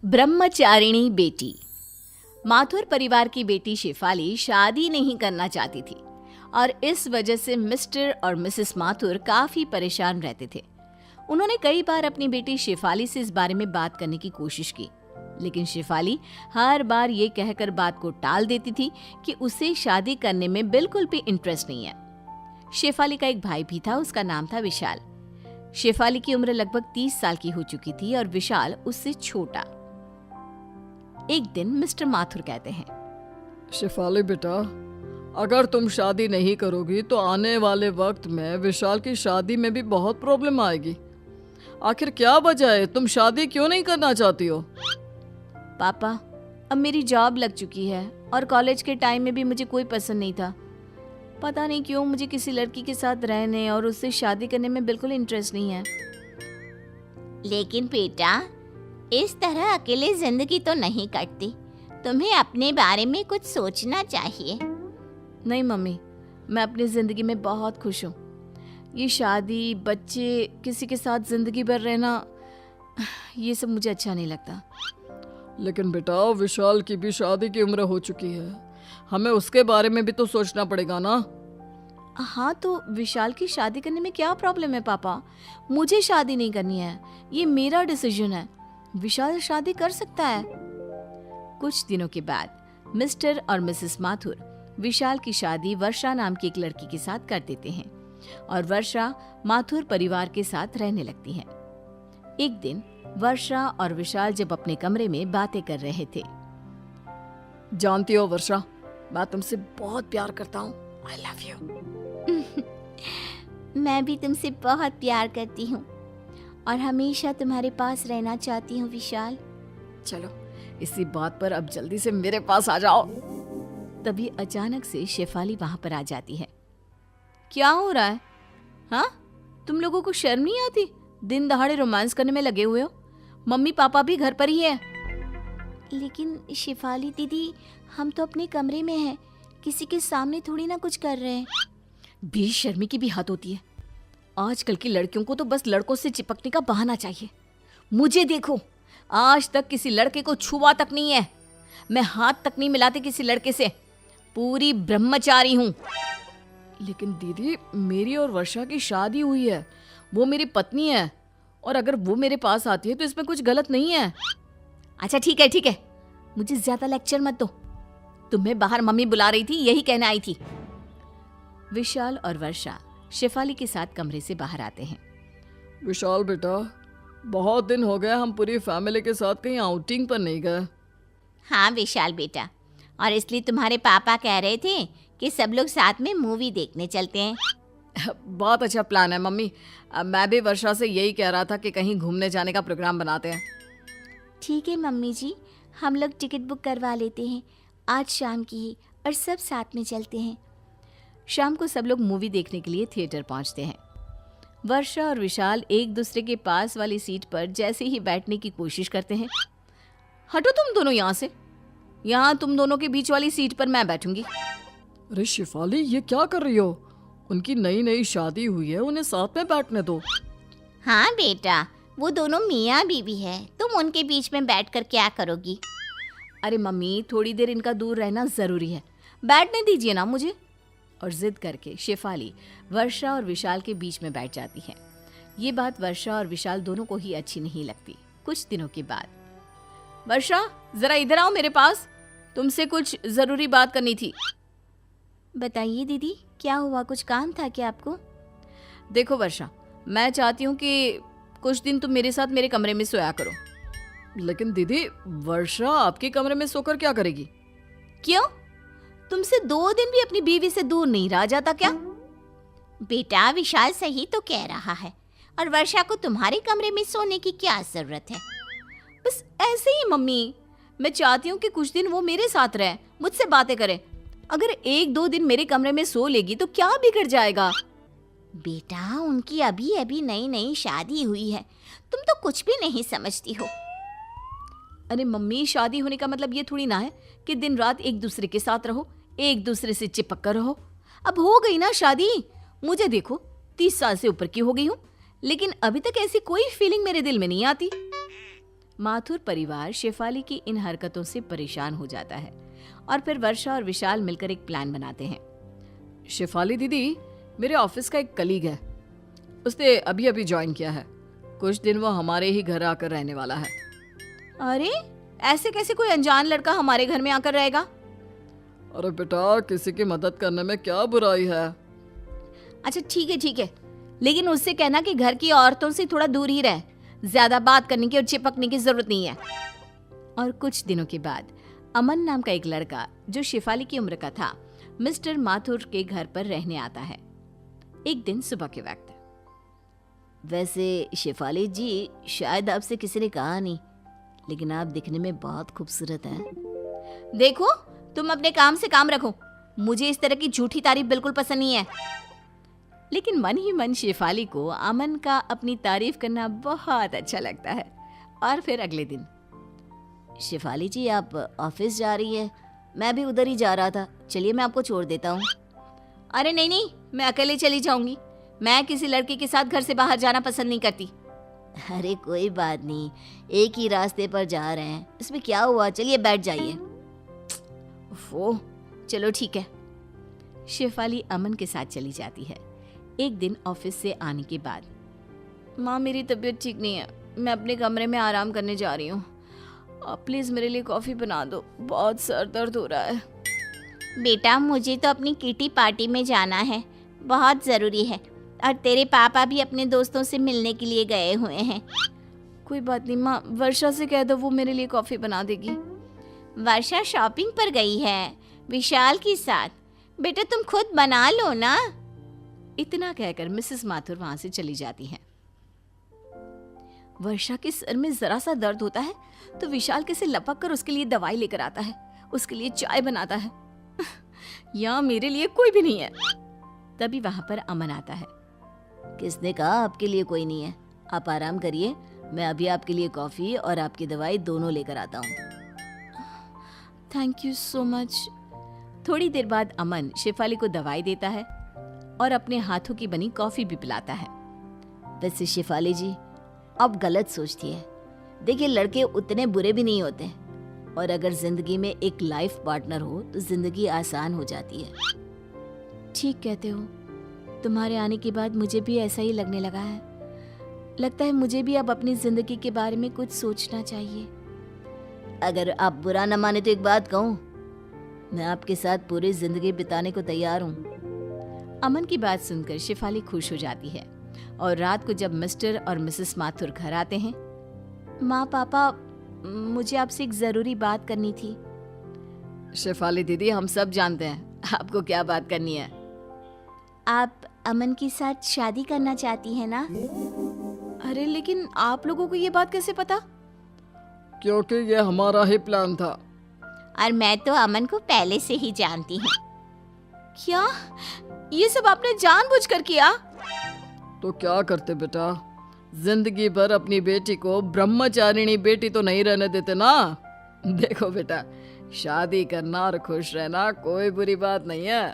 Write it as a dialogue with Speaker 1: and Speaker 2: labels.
Speaker 1: ब्रह्मचारिणी बेटी। माथुर परिवार की बेटी शेफाली शादी नहीं करना चाहती थी और इस वजह से मिस्टर और मिसेस माथुर काफी परेशान रहते थे। उन्होंने कई बार अपनी बेटी शेफाली से इस बारे में बात करने की कोशिश की, लेकिन शेफाली हर बार ये कहकर बात को टाल देती थी कि उसे शादी करने में बिल्कुल भी इंटरेस्ट नहीं है। शेफाली का एक भाई भी था, उसका नाम था विशाल। शेफाली की उम्र लगभग 30 साल की हो चुकी थी और विशाल उससे छोटा। एक दिन मिस्टर माथुर कहते हैं,
Speaker 2: शेफाली बेटा, अगर तुम शादी नहीं करोगी तो आने वाले वक्त में विशाल की शादी में भी बहुत प्रॉब्लम आएगी। आखिर क्या वजह है, तुम शादी क्यों नहीं करना चाहती हो?
Speaker 1: पापा, अब मेरी जॉब लग चुकी है और कॉलेज के टाइम में भी मुझे कोई पसंद नहीं था। पता नहीं क्यों मुझे किसी लड़की के साथ रहने और उससे शादी करने में बिल्कुल इंटरेस्ट नहीं है।
Speaker 3: लेकिन बेटा, इस तरह अकेले जिंदगी तो नहीं कटती। तुम्हें अपने बारे में कुछ सोचना चाहिए।
Speaker 1: नहीं मम्मी, मैं अपनी जिंदगी में बहुत खुश हूँ। ये शादी, बच्चे, किसी के साथ जिंदगी भर रहना, ये सब मुझे अच्छा नहीं लगता।
Speaker 2: लेकिन बेटा, विशाल की भी शादी की उम्र हो चुकी है, हमें उसके बारे में भी तो सोचना पड़ेगा ना।
Speaker 1: हाँ, तो विशाल की शादी करने में क्या प्रॉब्लम है पापा? मुझे शादी नहीं करनी है, ये मेरा डिसीजन है। विशाल शादी कर सकता है। कुछ दिनों के बाद मिस्टर और मिसेस माथुर विशाल की शादी वर्षा नाम की एक लड़की के साथ कर देते हैं और वर्षा माथुर परिवार के साथ रहने लगती है। एक दिन वर्षा और विशाल जब अपने कमरे में बातें कर रहे थे।
Speaker 2: जानती हो वर्षा, मैं तुमसे बहुत प्यार करता हूँ। I love you.
Speaker 3: मैं भी तुमसे बहुत प्यार करती हूँ और हमेशा तुम्हारे पास रहना चाहती हूँ विशाल।
Speaker 2: चलो, इसी बात पर अब जल्दी से मेरे पास आ जाओ।
Speaker 1: तभी अचानक से शेफाली वहां पर आ जाती है। क्या हो रहा है? हाँ, तुम लोगों को शर्म नहीं आती? दिन दहाड़े रोमांस करने में लगे हुए हो। मम्मी पापा भी घर पर ही है।
Speaker 3: लेकिन शेफाली दीदी, हम तो अपने कमरे में हैं, किसी के सामने थोड़ी ना कुछ कर रहे हैं।
Speaker 1: बेशर्मी की भी हद होती है। आजकल की लड़कियों को तो बस लड़कों से चिपकने का बहाना चाहिए। मुझे देखो, आज तक किसी लड़के को छुआ तक नहीं है। मैं हाथ तक नहीं मिलाती किसी लड़के से। पूरी ब्रह्मचारी हूँ।
Speaker 2: लेकिन दीदी, मेरी और वर्षा की शादी हुई है, वो मेरी पत्नी है, और अगर वो मेरे पास आती है तो इसमें कुछ गलत नहीं है।
Speaker 1: अच्छा ठीक है ठीक है, मुझे ज्यादा लेक्चर मत दो। तुम्हें बाहर मम्मी बुला रही थी, यही कहने आई थी। विशाल और वर्षा शेफाली के साथ कमरे से बाहर आते हैं।
Speaker 2: विशाल बेटा, बहुत दिन हो गए हम पूरी फैमिली के साथ कहीं आउटिंग पर नहीं गए।
Speaker 3: हाँ विशाल बेटा, और इसलिए तुम्हारे पापा कह रहे थे कि सब लोग साथ में मूवी देखने चलते हैं।
Speaker 2: बहुत अच्छा प्लान है मम्मी। मैं भी वर्षा से यही कह रहा था कि कहीं घूमने जाने का प्रोग्राम बनाते हैं।
Speaker 3: ठीक है मम्मी जी, हम लोग टिकट बुक करवा लेते हैं आज शाम की ही, और सब साथ में चलते हैं।
Speaker 1: शाम को सब लोग मूवी देखने के लिए थिएटर पहुंचते हैं। वर्षा और विशाल एक दूसरे के पास वाली सीट पर जैसे ही बैठने की कोशिश करते हैं। हटो तुम दोनों यहाँ से, यहाँ तुम दोनों के बीच वाली सीट पर मैं बैठूंगी।
Speaker 2: अरे शेफाली, ये क्या कर रही हो? उनकी नई नई शादी हुई है, उन्हें साथ में बैठने दो।
Speaker 3: हाँ बेटा, वो दोनों मियाँ बीवी है, तुम उनके बीच में बैठकर क्या करोगी?
Speaker 1: अरे मम्मी, थोड़ी देर इनका दूर रहना जरूरी है, बैठने दीजिए ना मुझे। और जिद करके शेफाली वर्षा और विशाल के बीच में बैठ जाती है। ये बात वर्षा और विशाल दोनों को ही अच्छी नहीं लगती। कुछ दिनों के बाद, वर्षा जरा इधर आओ मेरे पास, तुमसे कुछ जरूरी बात करनी थी।
Speaker 3: बताइए दीदी, क्या हुआ? कुछ काम था क्या आपको?
Speaker 1: देखो वर्षा, मैं चाहती हूँ कि कुछ दिन तुम मेरे साथ मेरे कमरे में सोया करो।
Speaker 2: लेकिन दीदी, वर्षा आपके कमरे में सोकर क्या करेगी?
Speaker 1: क्यों? तुमसे 2 दिन भी अपनी बीवी से दूर नहीं रहा जाता क्या?
Speaker 3: बेटा, विशाल सही तो कह रहा है, और वर्षा को तुम्हारे कमरे में सोने की क्या जरूरत है?
Speaker 1: बस ऐसे ही मम्मी, मैं चाहती हूँ कि कुछ दिन वो मेरे साथ रहे, मुझसे बातें करे। अगर 1-2 दिन मेरे कमरे में सो लेगी तो क्या बिगड़ जाएगा?
Speaker 3: बेटा, उनकी अभी अभी नई नई शादी हुई है, तुम तो कुछ भी नहीं समझती हो।
Speaker 1: अरे मम्मी, शादी होने का मतलब ये थोड़ी ना है कि दिन रात एक दूसरे के साथ रहो, एक दूसरे से चिपक कर रहो। अब हो गई ना शादी। मुझे देखो, 30 साल से ऊपर की हो गई हूँ, लेकिन अभी तक ऐसी कोई फीलिंग मेरे दिल में नहीं आती। माथुर परिवार शेफाली की इन हरकतों से परेशान हो जाता है और फिर वर्षा और विशाल मिलकर एक प्लान बनाते हैं।
Speaker 2: शेफाली दीदी, मेरे ऑफिस का एक कलीग है, उसने अभी अभी ज्वाइन किया है। कुछ दिन वो हमारे ही घर आकर रहने वाला है।
Speaker 1: अरे ऐसे कैसे कोई अनजान लड़का हमारे घर में आकर रहेगा?
Speaker 2: अरे बेटा, किसी की मदद करने में क्या बुराई है।
Speaker 1: अच्छा ठीक है, लेकिन उससे कहना कि घर की औरतों से थोड़ा दूर ही रहे, ज्यादा बात करने की और चिपकने की जरूरत नहीं है। और कुछ दिनों के बाद अमन नाम का एक लड़का जो शेफाली की उम्र का था मिस्टर माथुर के घर पर रहने आता है। एक दिन सुबह के वक्त।
Speaker 3: वैसे शेफाली जी, शायद आपसे किसी ने कहा नहीं, लेकिन आप दिखने में बहुत खूबसूरत हैं।
Speaker 1: देखो, तुम अपने काम से काम रखो, मुझे इस तरह की झूठी तारीफ बिल्कुल पसंद नहीं है। लेकिन मन ही मन शेफाली को अमन का अपनी तारीफ करना बहुत अच्छा लगता है। और फिर अगले दिन,
Speaker 3: शेफाली जी, आप ऑफिस जा रही है? मैं भी उधर ही जा रहा था, चलिए मैं आपको छोड़ देता हूँ।
Speaker 1: अरे नहीं, मैं अकेले चली जाऊंगी। मैं किसी लड़के के साथ घर से बाहर जाना पसंद नहीं करती।
Speaker 3: अरे कोई बात नहीं, एक ही रास्ते पर जा रहे हैं, इसमें क्या हुआ, चलिए बैठ जाइए।
Speaker 1: वो चलो ठीक है। शेफाली अमन के साथ चली जाती है। एक दिन ऑफिस से आने के बाद, माँ मेरी तबीयत ठीक नहीं है, मैं अपने कमरे में आराम करने जा रही हूँ, आप प्लीज़ मेरे लिए कॉफ़ी बना दो, बहुत सर दर्द हो रहा है।
Speaker 3: बेटा, मुझे तो अपनी किटी पार्टी में जाना है, बहुत ज़रूरी है, और तेरे पापा भी अपने दोस्तों से मिलने के लिए गए हुए हैं।
Speaker 1: कोई बात नहीं माँ, वर्षा से कह दो वो मेरे लिए कॉफ़ी बना देगी।
Speaker 3: वर्षा शॉपिंग पर गई है विशाल के साथ, बेटा तुम खुद बना लो ना।
Speaker 1: इतना कहकर मिसेस माथुर वहां से चली जाती हैं। वर्षा के सर में जरा सा दर्द होता है तो विशाल कैसे लपक कर उसके लिए दवाई लेकर आता है, उसके लिए चाय बनाता है। यहाँ मेरे लिए कोई भी नहीं है। तभी वहां पर अमन आता है।
Speaker 3: किसने कहा आपके लिए कोई नहीं है? आप आराम करिए, मैं अभी आपके लिए कॉफी और आपकी दवाई दोनों लेकर आता हूँ।
Speaker 1: Thank you so much. थोड़ी देर बाद अमन शेफाली को दवाई देता है और अपने हाथों की बनी कॉफी भी पिलाता है।
Speaker 3: वैसे शेफाली जी, आप गलत सोचती है। देखिए, लड़के उतने बुरे भी नहीं होते, और अगर जिंदगी में एक लाइफ पार्टनर हो तो जिंदगी आसान हो जाती है।
Speaker 1: ठीक कहते हो, तुम्हारे आने के बाद मुझे भी ऐसा ही लगने लगा है। लगता है मुझे भी अब अपनी जिंदगी के बारे में कुछ सोचना चाहिए।
Speaker 3: अगर आप बुरा न माने तो एक बात कहूँ, मैं आपके साथ पूरी जिंदगी बिताने को तैयार हूँ।
Speaker 1: अमन की बात सुनकर शेफाली खुश हो जाती है और रात को जब मिस्टर और मिसेस माथुर घर आते हैं, माँ पापा, मुझे आपसे एक जरूरी बात करनी थी।
Speaker 2: शेफाली दीदी, हम सब जानते हैं आपको क्या बात करनी है।
Speaker 3: आप अमन के साथ शादी करना चाहती हैं ना?
Speaker 1: अरे लेकिन आप लोगों को ये बात कैसे पता?
Speaker 2: क्योंकि ये हमारा ही प्लान था।
Speaker 3: और मैं तो अमन को पहले से ही जानती हूँ।
Speaker 1: क्या ये सब आपने जानबूझकर किया?
Speaker 2: तो क्या करते बेटा, जिंदगी भर अपनी बेटी को ब्रह्मचारिणी बेटी तो नहीं रहने देते ना। देखो बेटा, शादी करना और खुश रहना कोई बुरी बात नहीं है।